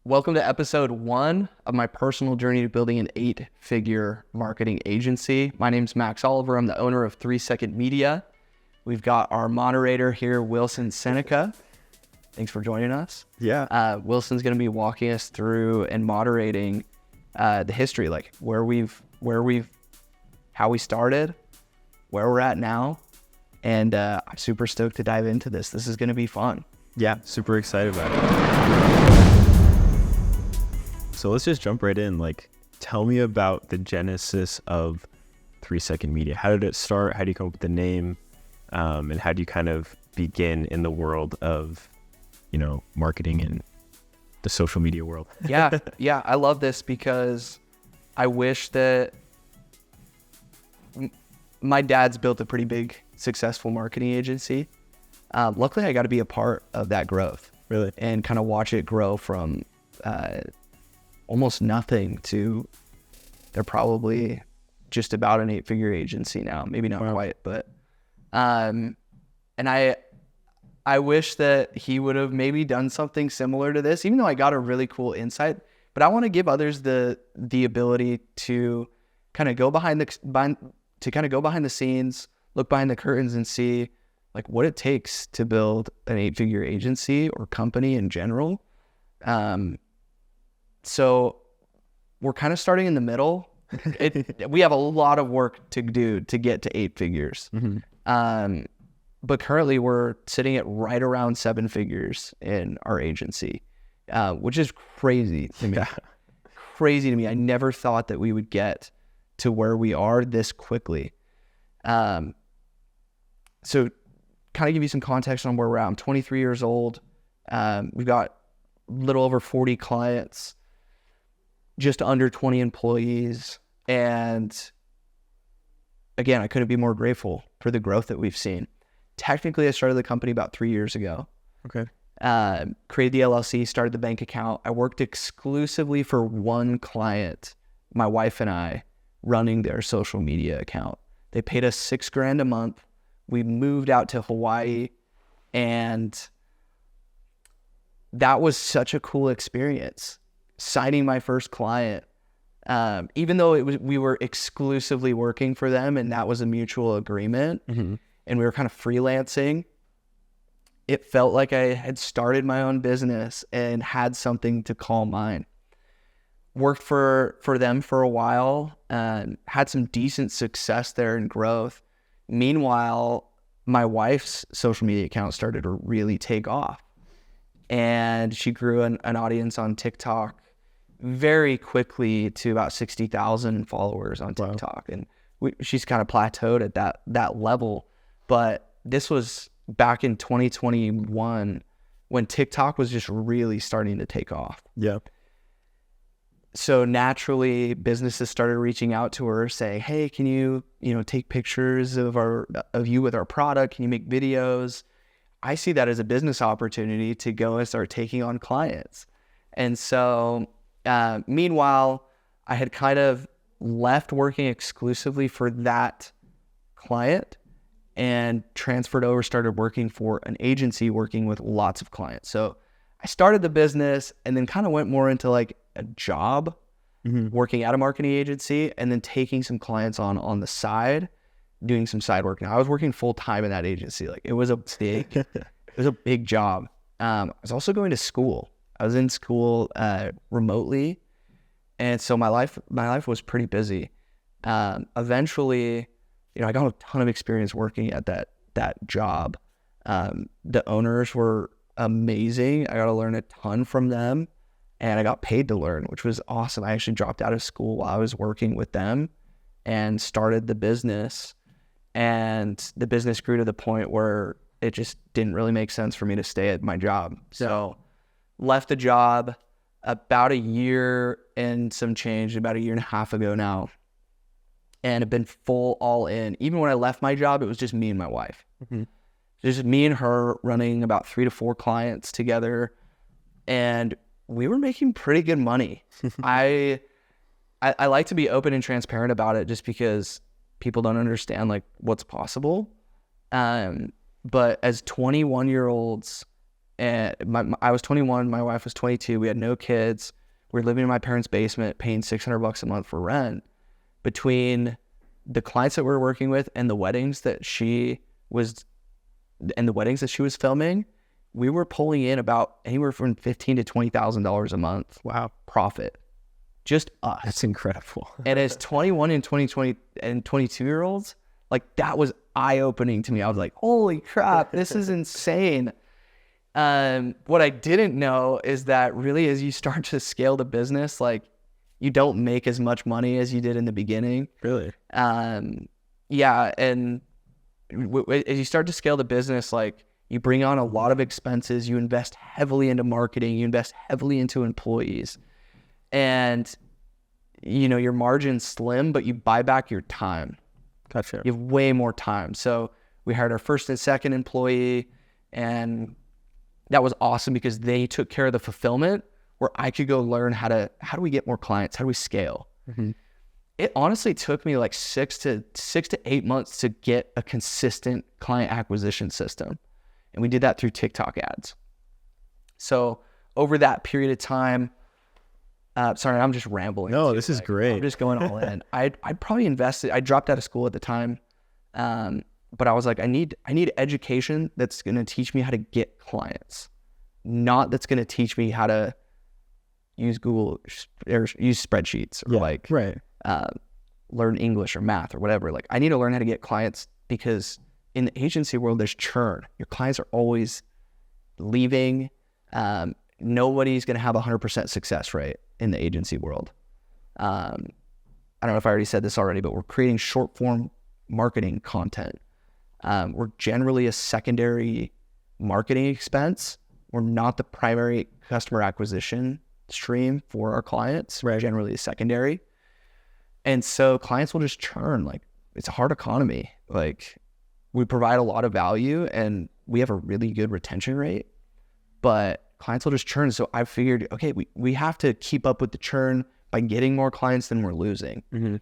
Welcome to episode 1 of my personal journey to building an 8-figure marketing agency. My name's Max Oliver. I'm the owner of 3 Second Media. We've got our moderator here, Wilson Seneca. Thanks for joining us. Yeah. Wilson's going to be walking us through and moderating the history, like how we started, where we're at now. And I'm super stoked to dive into this. This is going to be fun. Yeah, super excited about it. So let's just jump right in. Like, tell me about the genesis of 3 Second Media. How did it start? How do you come up with the name? And how do you kind of begin in the world of, marketing and the social media world? Yeah, I love this because I wish that my dad's built a pretty big, successful marketing agency. Luckily, I got to be a part of that growth. Really? And kind of watch it grow from almost nothing to they're probably just about an 8-figure agency now. Maybe not quite, but and I wish that he would have maybe done something similar to this, even though I got a really cool insight. But I want to give others the ability to kind of go behind the scenes, look behind the curtains, and see like what it takes to build an 8-figure agency or company in general. So we're kind of starting in the middle. We have a lot of work to do to get to 8 figures. Mm-hmm. But currently we're sitting at right around 7 figures in our agency, which is crazy to me. Crazy to me. I never thought that we would get to where we are this quickly. So kind of give you some context on where we're at. I'm 23 years old. We've got a little over 40 clients, just under 20 employees. And again, I couldn't be more grateful for the growth that we've seen. Technically, I started the company about 3 years ago. Okay. Created the LLC, started the bank account. I worked exclusively for one client, my wife and I, running their social media account. They paid us $6,000 a month. We moved out to Hawaii, and that was such a cool experience. Signing my first client, even though we were exclusively working for them, and that was a mutual agreement, mm-hmm. and we were kind of freelancing. It felt like I had started my own business and had something to call mine. Worked for them for a while, had some decent success there and growth. Meanwhile, my wife's social media account started to really take off, and she grew an audience on TikTok very quickly to about 60,000 followers on TikTok. Wow. And she's kind of plateaued at that level. But this was back in 2021 when TikTok was just really starting to take off. Yeah. So naturally, businesses started reaching out to her saying, hey, can you take pictures of you with our product? Can you make videos? I see that as a business opportunity to go and start taking on clients. And so meanwhile, I had kind of left working exclusively for that client and transferred over, started working for an agency working with lots of clients. So I started the business and then kind of went more into like a job, mm-hmm. working at a marketing agency, and then taking some clients on the side, doing some side work. Now I was working full time in that agency. Like it was a big job. I was also going to school. I was in school remotely, and so my life was pretty busy. Eventually, I got a ton of experience working at that job. The owners were amazing. I got to learn a ton from them, and I got paid to learn, which was awesome. I actually dropped out of school while I was working with them and started the business. And the business grew to the point where it just didn't really make sense for me to stay at my job. So left the job about a year and some change, about a year and a half ago now, and have been full all in. Even when I left my job, it was just me and my wife. Mm-hmm. Just me and her running about 3 to 4 clients together, and we were making pretty good money. I like to be open and transparent about it just because people don't understand like what's possible. But as 21-year-olds And I was 21, my wife was 22. We had no kids. We were living in my parents' basement, paying $600 a month for rent. Between the clients that we were working with and the weddings that she was filming, we were pulling in about anywhere from $15,000 to $20,000 a month. Wow. Profit. Just us. That's incredible. And as 21 and 22-year-olds, like that was eye-opening to me. I was like, holy crap, this is insane. What I didn't know is that really as you start to scale the business, like you don't make as much money as you did in the beginning. Really? Yeah. And as you start to scale the business, like you bring on a lot of expenses, you invest heavily into marketing, you invest heavily into employees, and you know, your margin's slim, but you buy back your time. Gotcha. You have way more time. So we hired our first and second employee, and that was awesome because they took care of the fulfillment where I could go learn how do we get more clients? How do we scale? Mm-hmm. It honestly took me like 6 to 8 months to get a consistent client acquisition system. And we did that through TikTok ads. So over that period of time, sorry, I'm just rambling. No, this is great. I'm just going all in. I probably invested, I dropped out of school at the time. But I was like, I need education that's going to teach me how to get clients, not that's going to teach me how to use Google or use spreadsheets or learn English or math or whatever. Like I need to learn how to get clients because in the agency world, there's churn. Your clients are always leaving. Nobody's going to have 100% success rate in the agency world. I don't know if I already said this already, but we're creating short form marketing content. We're generally a secondary marketing expense. We're not the primary customer acquisition stream for our clients. We're generally a secondary. And so clients will just churn. Like it's a hard economy. Like we provide a lot of value and we have a really good retention rate, but clients will just churn. So I figured, okay, we have to keep up with the churn by getting more clients than we're losing. Mm-hmm.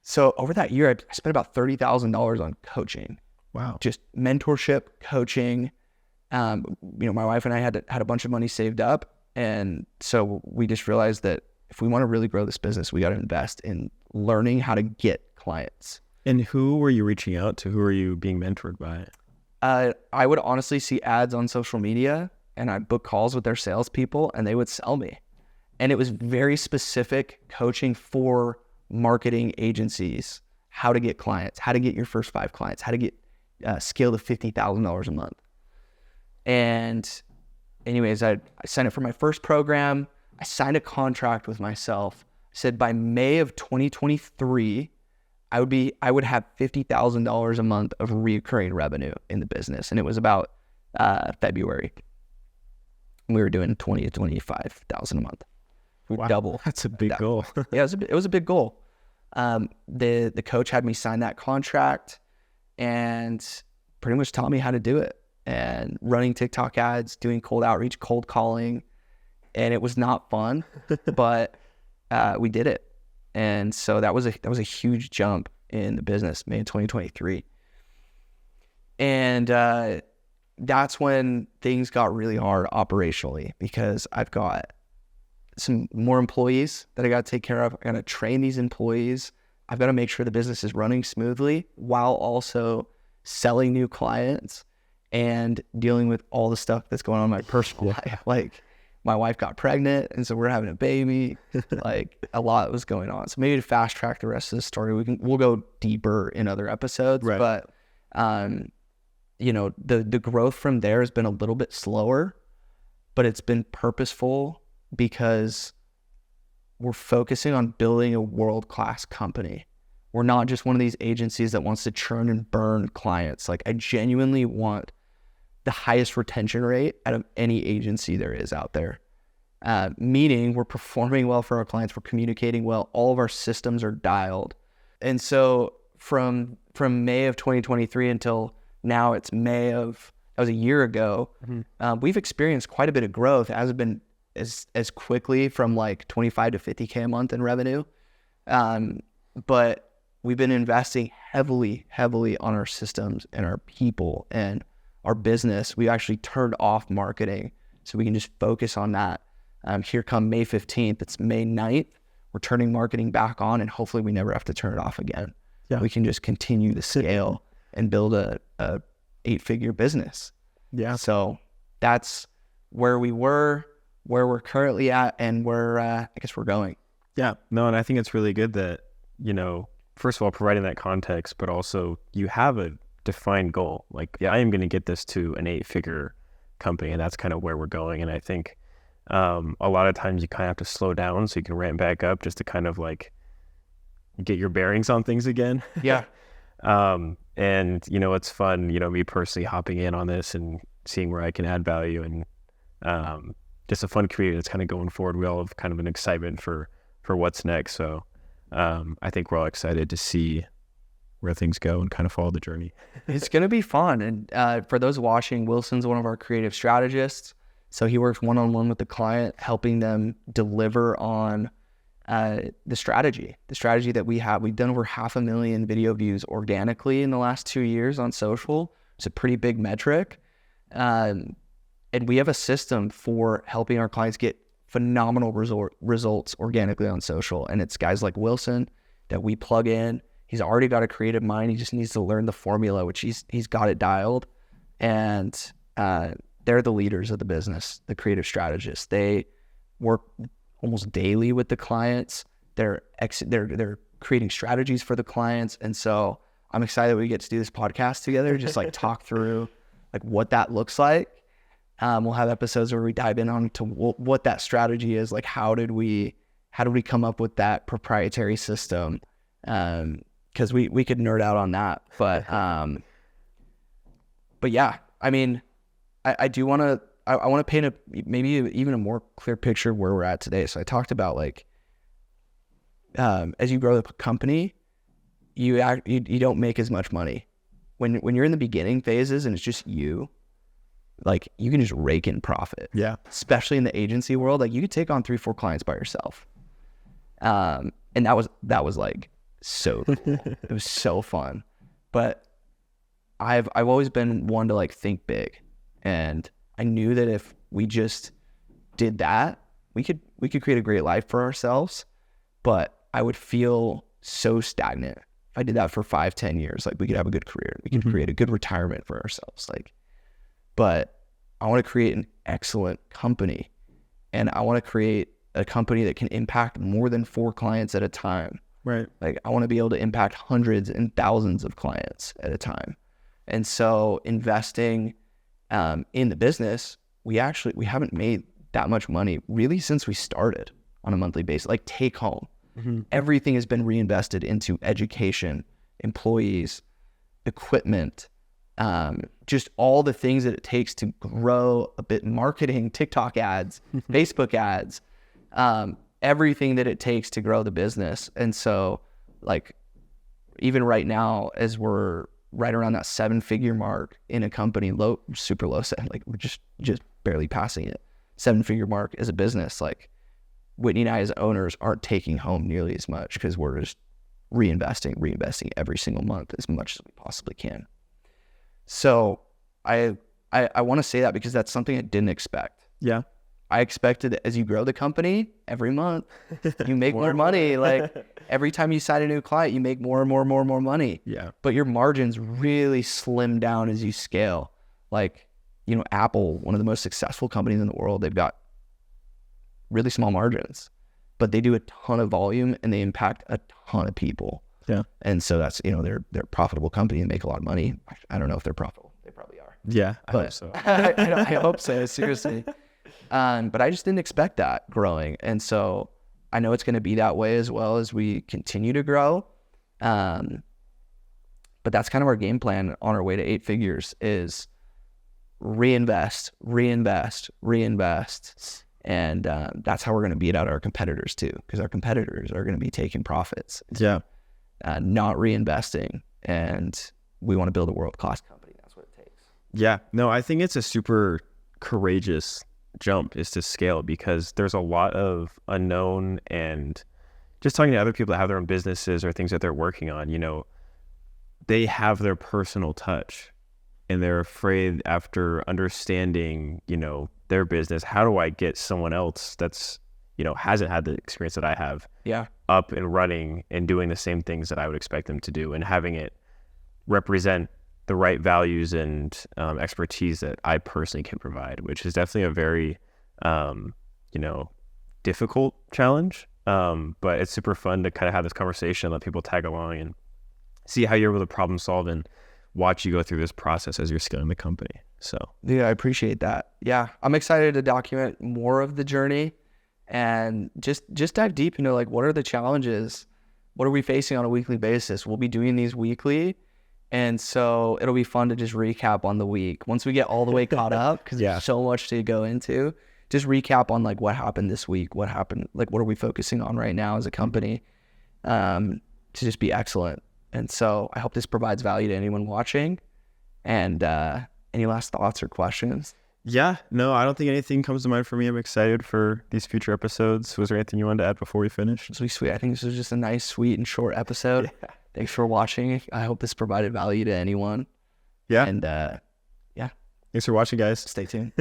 So over that year, I spent about $30,000 on coaching. Wow. Just mentorship, coaching. You know, my wife and I had a bunch of money saved up. And so we just realized that if we want to really grow this business, we got to invest in learning how to get clients. And who were you reaching out to? Who are you being mentored by? I would honestly see ads on social media and I'd book calls with their salespeople and they would sell me. And it was very specific coaching for marketing agencies, how to get clients, how to get your first 5 clients, how to get scale to $50,000 a month. And anyways, I signed up for my first program. I signed a contract with myself. I said by May of 2023, I would have $50,000 a month of recurring revenue in the business. And it was about February. We were doing 20 to 25,000 a month. Wow, double. That's a big goal. Yeah, it was a big goal. The coach had me sign that contract and pretty much taught me how to do it, and running TikTok ads, doing cold outreach, cold calling. And it was not fun, but we did it. And so that was a huge jump in the business, May 2023. And that's when things got really hard operationally because I've got some more employees that I got to take care of. I got to train these employees. I've got to make sure the business is running smoothly while also selling new clients and dealing with all the stuff that's going on in my personal life. Like my wife got pregnant and so we're having a baby. Like a lot was going on. So maybe to fast track the rest of the story, we'll go deeper in other episodes. Right. But you know, the growth from there has been a little bit slower, but it's been purposeful because we're focusing on building a world-class company. We're not just one of these agencies that wants to churn and burn clients. Like I genuinely want the highest retention rate out of any agency there is out there. Meaning we're performing well for our clients, we're communicating well, all of our systems are dialed. And so from May of 2023 until now, it's May of, that was a year ago, we've experienced quite a bit of growth. It hasn't been as quickly from like 25 to 50K a month in revenue. But we've been investing heavily on our systems and our people and our business, we actually turned off marketing so we can just focus on that. Here come May 15th, it's May 9th. We're turning marketing back on, and hopefully we never have to turn it off again. Yeah. We can just continue to scale and build a 8-figure business. Yeah. So that's where we were, where we're currently at, and where I guess we're going. Yeah. No, and I think it's really good that, first of all, providing that context, but also you have a defined goal. Like, I am going to get this to an 8-figure company, and that's kind of where we're going. And I think a lot of times you kind of have to slow down so you can ramp back up just to kind of like get your bearings on things again. Yeah. And it's fun, me personally hopping in on this and seeing where I can add value, and just a fun community that's kind of going forward. We all have kind of an excitement for what's next. So I think we're all excited to see where things go and kind of follow the journey. It's going to be fun. And for those watching, Wilson's one of our creative strategists. So he works one-on-one with the client, helping them deliver on the strategy that we have. We've done over 500,000 video views organically in the last 2 years on social. It's a pretty big metric. And we have a system for helping our clients get phenomenal results organically on social. And it's guys like Wilson that we plug in. He's already got a creative mind. He just needs to learn the formula, which he's got it dialed. And they're the leaders of the business, the creative strategists. They work almost daily with the clients. They're creating strategies for the clients. And so I'm excited we get to do this podcast together, just like talk through like what that looks like. We'll have episodes where we dive in on to what that strategy is. Like, how did we come up with that proprietary system? Cause we could nerd out on that, but yeah, I mean, I do want to, I want to paint maybe even a more clear picture of where we're at today. So I talked about like, as you grow the company, you don't make as much money when you're in the beginning phases and it's just you, like you can just rake in profit. Yeah. Especially in the agency world, like you could take on 3-4 clients by yourself. And that was like so cool. It was so fun. But I've always been one to like think big. And I knew that if we just did that, we could create a great life for ourselves, but I would feel so stagnant. If I did that for 5-10 years, like we could have a good career. We could create a good retirement for ourselves. Like, but I want to create an excellent company, and I want to create a company that can impact more than 4 clients at a time. Right. Like I want to be able to impact hundreds and thousands of clients at a time. And so investing in the business, we haven't made that much money really since we started on a monthly basis, like take home. Everything has been reinvested into education, employees, equipment, just all the things that it takes to grow a bit, marketing, TikTok ads, Facebook ads, everything that it takes to grow the business. And so like, even right now, as we're right around that 7-figure mark in a company, super low, like we're just barely passing it, 7-figure mark as a business, like Whitney and I as owners aren't taking home nearly as much because we're just reinvesting every single month as much as we possibly can. So I want to say that because that's something I didn't expect. Yeah. I expected that as you grow the company, every month you make more money. Like every time you sign a new client, you make more and more money. Yeah. But your margins really slim down as you scale. Like, Apple, one of the most successful companies in the world, they've got really small margins, but they do a ton of volume and they impact a ton of people. Yeah. And so that's, they're a profitable company and make a lot of money. I don't know if they're profitable. They probably are. Yeah. I But hope so. I hope so, seriously. But I just didn't expect that growing. And so I know it's going to be that way as well as we continue to grow. But that's kind of our game plan on our way to 8 figures is reinvest. And that's how we're going to beat out our competitors too, because our competitors are going to be taking profits. Yeah. Not reinvesting. And we want to build a world-class company. That's what it takes. Yeah. No, I think it's a super courageous jump is to scale because there's a lot of unknown, and just talking to other people that have their own businesses or things that they're working on, they have their personal touch and they're afraid after understanding, their business, how do I get someone else that's, hasn't had the experience that I have up and running and doing the same things that I would expect them to do, and having it represent the right values and expertise that I personally can provide, which is definitely a very, difficult challenge. But it's super fun to kind of have this conversation, let people tag along and see how you're able to problem solve and watch you go through this process as you're scaling the company. So yeah, I appreciate that. Yeah, I'm excited to document more of the journey and just dive deep into like, what are the challenges? What are we facing on a weekly basis? We'll be doing these weekly. And so it'll be fun to just recap on the week. Once we get all the way caught up, because there's so much to go into, just recap on like what happened this week, what happened, like what are we focusing on right now as a company, to just be excellent. And so I hope this provides value to anyone watching. And any last thoughts or questions? Yeah, no, I don't think anything comes to mind for me. I'm excited for these future episodes. Was there anything you wanted to add before we finish? Sweet. I think this was just a nice, sweet, and short episode. Yeah. Thanks for watching. I hope this provided value to anyone. Yeah. And thanks for watching, guys. Stay tuned.